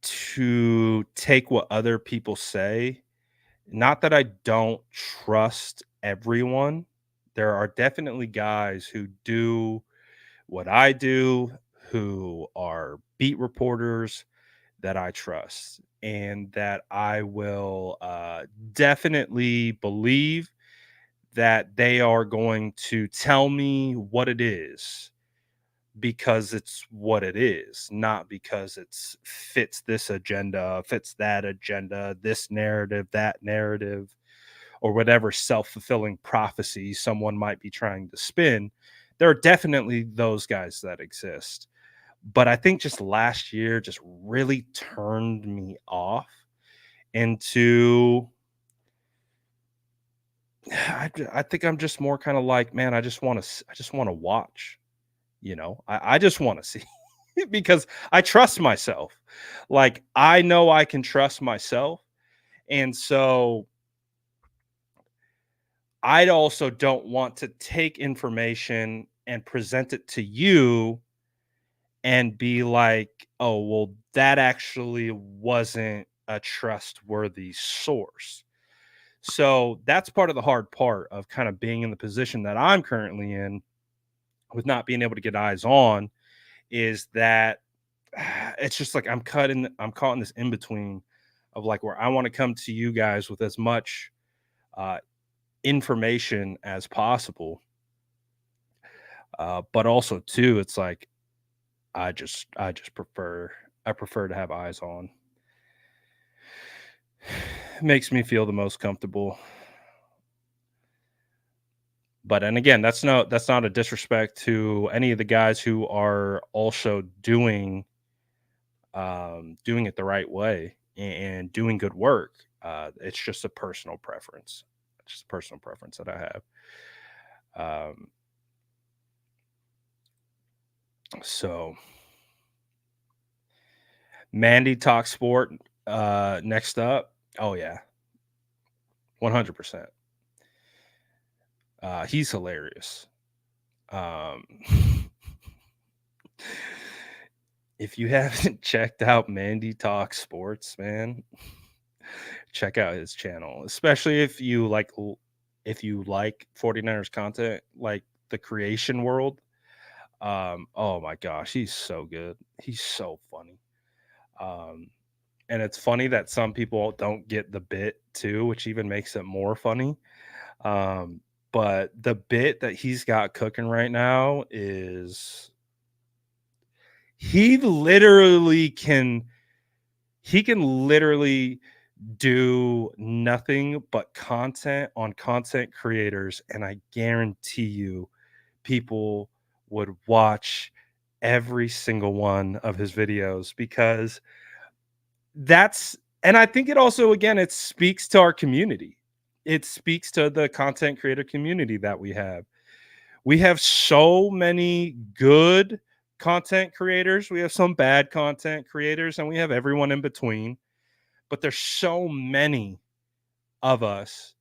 to take what other people say. Not that I don't trust everyone. There are definitely guys who do what I do, who are beat reporters that I trust and that I will definitely believe that they are going to tell me what it is because it's what it is, not because it's fits this agenda, fits that agenda, this narrative, that narrative, or whatever self-fulfilling prophecy someone might be trying to spin. There are definitely those guys that exist. But I think just last year just really turned me off into I think I'm just more kind of like, man, I just want to watch, I just want to see because I trust myself. Like I know I can trust myself. And so I also don't want to take information and present it to you and be like, oh, well, that actually wasn't a trustworthy source. So that's part of the hard part of kind of being in the position that I'm currently in with not being able to get eyes on is that it's just like I'm caught in this in between of like where I want to come to you guys with as much uh, information as possible, but also too, it's like I just prefer to have eyes on. It makes me feel the most comfortable. But and again, that's not a disrespect to any of the guys who are also doing it the right way and doing good work. It's just a personal preference. It's just a personal preference that I have. So Mandy talks sport next up. Oh yeah, 100%. He's hilarious. Um, if you haven't checked out Mandy Talks Sports, man, check out his channel, especially if you like. if you like 49ers content, like the creation world. Oh my gosh, he's so good. He's so funny. Um, and it's funny that some people don't get the bit too, which even makes it more funny. Um, but the bit that he's got cooking right now is he literally can he can literally do nothing but content on content creators, and I guarantee you people would watch every single one of his videos because that's and I think it also again it speaks to our community. It speaks to the content creator community that we have. We have so many good content creators, we have some bad content creators, and we have everyone in between, but there's so many of us,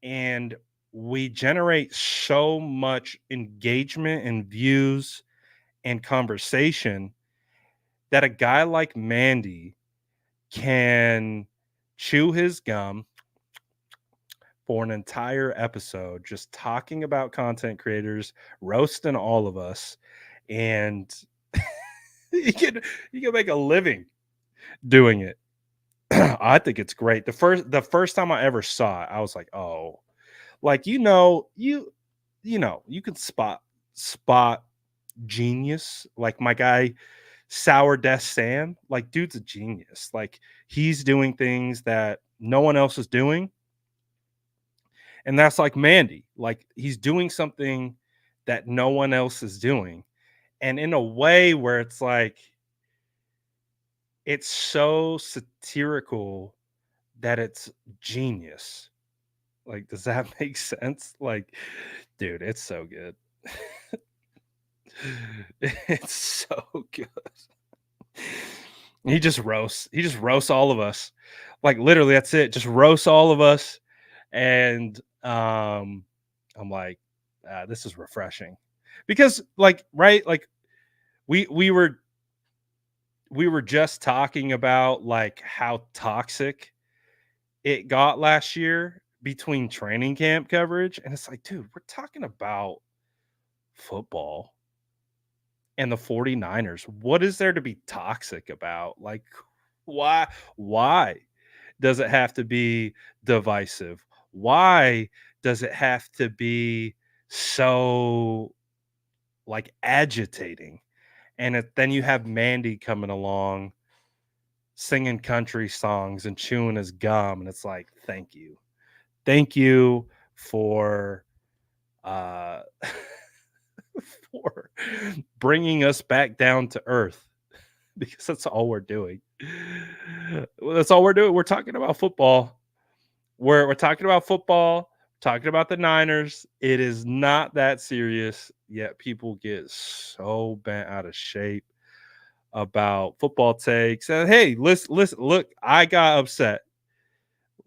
and we generate so much engagement and views and conversation that a guy like Mandy can chew his gum for an entire episode just talking about content creators, roasting all of us, and you can you can make a living doing it. I think it's great. The first time I ever saw it, I was like, "Oh, like you can spot genius. Like my guy Sour Death Sam, like dude's a genius. Like he's doing things that no one else is doing, and that's like Mandy. Like he's doing something that no one else is doing, and in a way where it's like it's so satirical that it's genius. Like, does that make sense? Like, dude, it's so good. It's so good. He just roasts all of us. Like literally that's it. Just roasts all of us. And I'm like, this is refreshing. Because like, right, like we we were we were just talking about like how toxic it got last year between training camp coverage. And it's like, dude, we're talking about football and the 49ers. What is there to be toxic about? Like, why? Why does it have to be divisive? Why does it have to be so like agitating? And then you have Mandy coming along singing country songs and chewing his gum. And it's like, thank you. Thank you for uh for bringing us back down to earth because that's all we're doing. Well, that's all we're doing. We're talking about football. We're talking about football, talking about the Niners. It is not that serious, yet people get so bent out of shape about football takes. And hey, listen, look, I got upset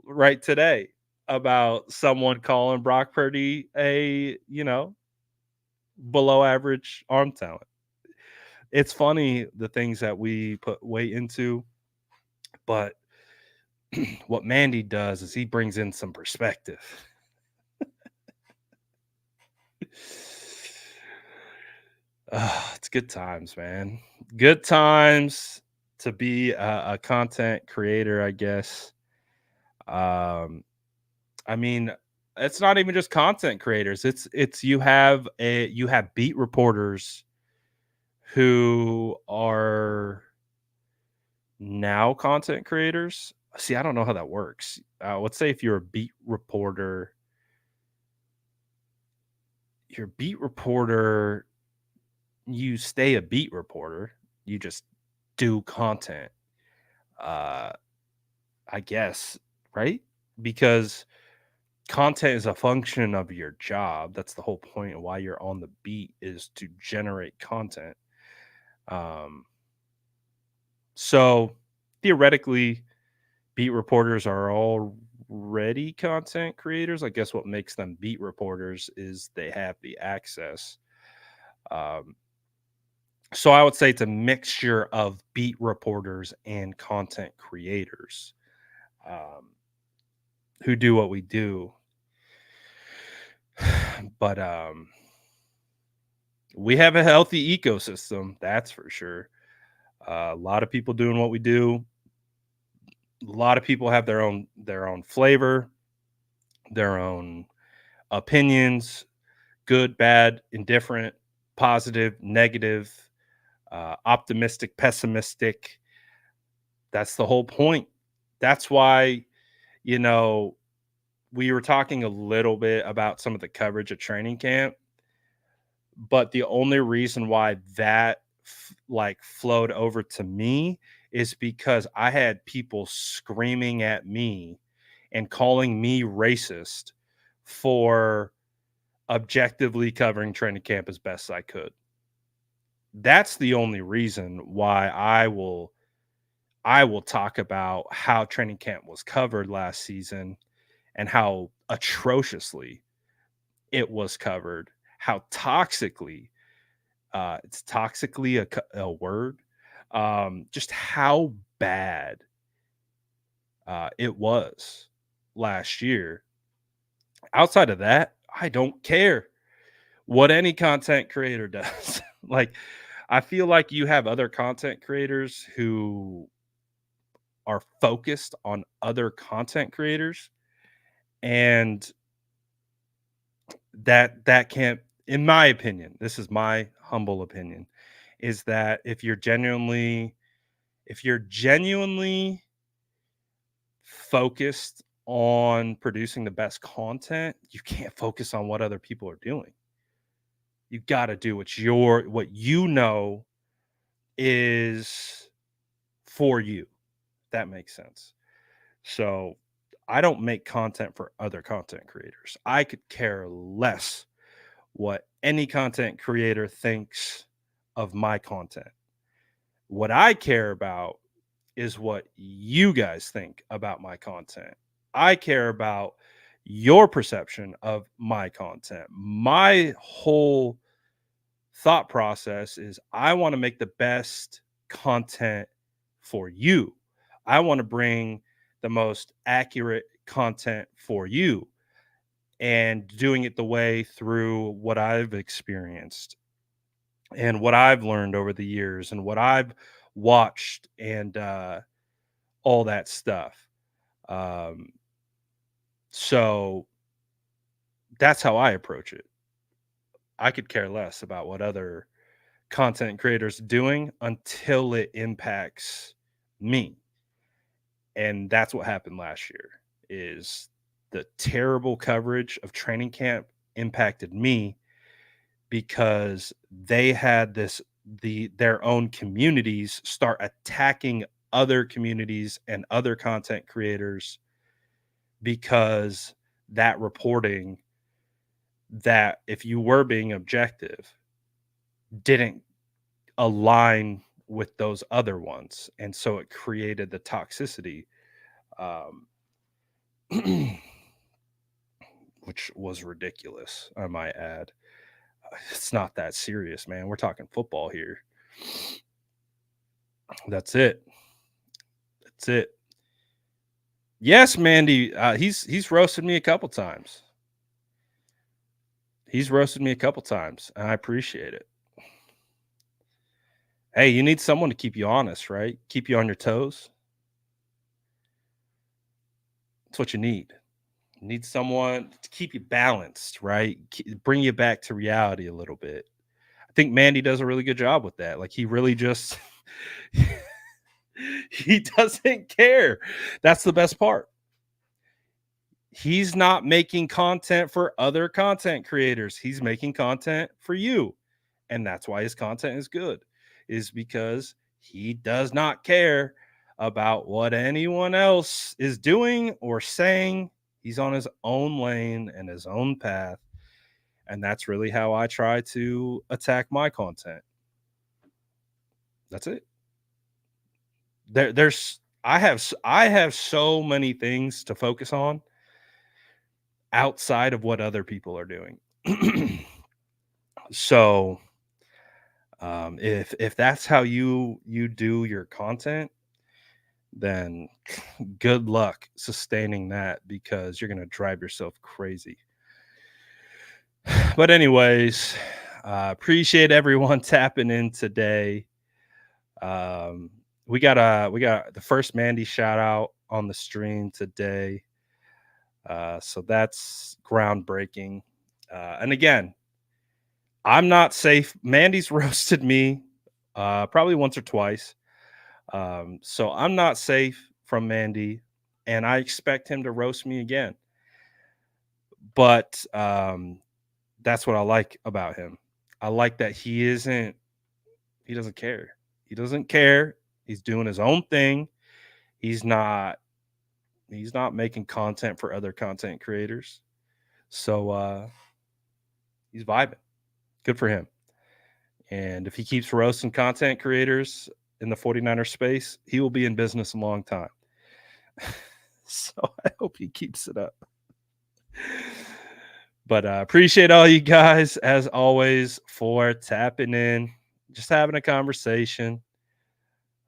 right today about someone calling Brock Purdy a, below average arm talent. It's funny the things that we put weight into, but what Mandy does is he brings in some perspective. It's good times, man. Good times to be a content creator, I guess. Um, I mean, it's not even just content creators. It's you have beat reporters who are now content creators. See, I don't know how that works. Let's say if you're a beat reporter, you stay a beat reporter. You just do content. Uh, I guess, right? Because content is a function of your job. That's the whole point of why you're on the beat is to generate content. Um, so theoretically, beat reporters are already content creators. I guess what makes them beat reporters is they have the access. Um, so I would say it's a mixture of beat reporters and content creators um, who do what we do. But we have a healthy ecosystem, that's for sure. A lot of people doing what we do. A lot of people have their own flavor, their own opinions, good, bad, indifferent, positive, negative, optimistic, pessimistic. That's the whole point. That's why, you know, we were talking a little bit about some of the coverage of training camp, but the only reason why that like flowed over to me is because I had people screaming at me and calling me racist for objectively covering training camp as best I could. That's the only reason why I will talk about how training camp was covered last season and how atrociously it was covered, how toxically it's toxically a word, just how bad it was last year. Outside of that, I don't care what any content creator does. Like, I feel like you have other content creators who are focused on other content creators, and that can't, in my opinion, this is my humble opinion, is that if you're genuinely focused on producing the best content, you can't focus on what other people are doing. You got to do what you know is for you. That makes sense. So I don't make content for other content creators. I could care less what any content creator thinks of my content. What I care about is what you guys think about my content. I care about your perception of my content. My whole thought process is I want to make the best content for you. I want to bring the most accurate content for you and doing it the way through what I've experienced and what I've learned over the years and what I've watched and all that stuff. Um, so that's how I approach it. I could care less about what other content creators are doing until it impacts me. And that's what happened last year is the terrible coverage of training camp impacted me because they had their own communities start attacking other communities and other content creators because that reporting that if you were being objective didn't align with those other ones, and so it created the toxicity, um, which was ridiculous, I might add. It's not that serious, man. We're talking football here. That's it. That's it. Yes, Mandy. He's roasted me a couple times. He's roasted me a couple times, and I appreciate it. Hey, you need someone to keep you honest, right? Keep you on your toes. That's what you need. You need someone to keep you balanced, right? Bring you back to reality a little bit. I think Mandy does a really good job with that. Like he really just he doesn't care. That's the best part. He's not making content for other content creators. He's making content for you. And that's why his content is good. Is because he does not care about what anyone else is doing or saying. He's on his own lane and his own path. And that's really how I try to attack my content. That's it. There's I have so many things to focus on outside of what other people are doing. So if that's how you do your content, then good luck sustaining that because you're going to drive yourself crazy. But anyways, appreciate everyone tapping in today. We got the first Mandy shout out on the stream today. So that's groundbreaking. And again, I'm not safe. Mandy's roasted me probably once or twice. So I'm not safe from Mandy, and I expect him to roast me again. But that's what I like about him. I like that he doesn't care. He doesn't care. He's doing his own thing. He's not making content for other content creators. So he's vibing. Good for him. And if he keeps roasting content creators in the 49er space, he will be in business a long time. So I hope he keeps it up. But appreciate all you guys, as always, for tapping in, just having a conversation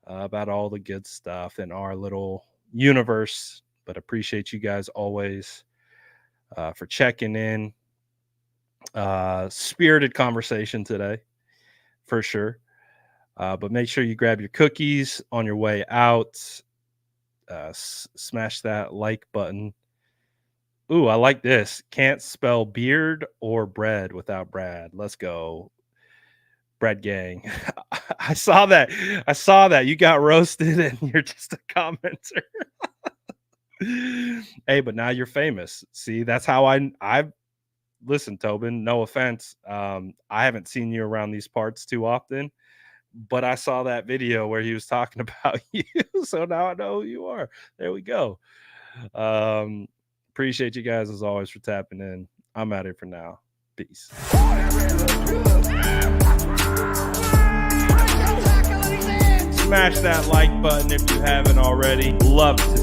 about all the good stuff in our little universe. But appreciate you guys always for checking in. Spirited conversation today, for sure. But make sure you grab your cookies on your way out. Smash that like button. Ooh, I like this. Can't spell beard or bread without Brad. Let's go. Bread gang. I saw that. You got roasted and you're just a commenter. Hey, but now you're famous. See, that's how I've listen, Tobin, no offense. I haven't seen you around these parts too often, but I saw that video where he was talking about you. So now I know who you are. There we go. Appreciate you guys as always for tapping in. I'm out here for now. Peace. Smash that like button if you haven't already. Love to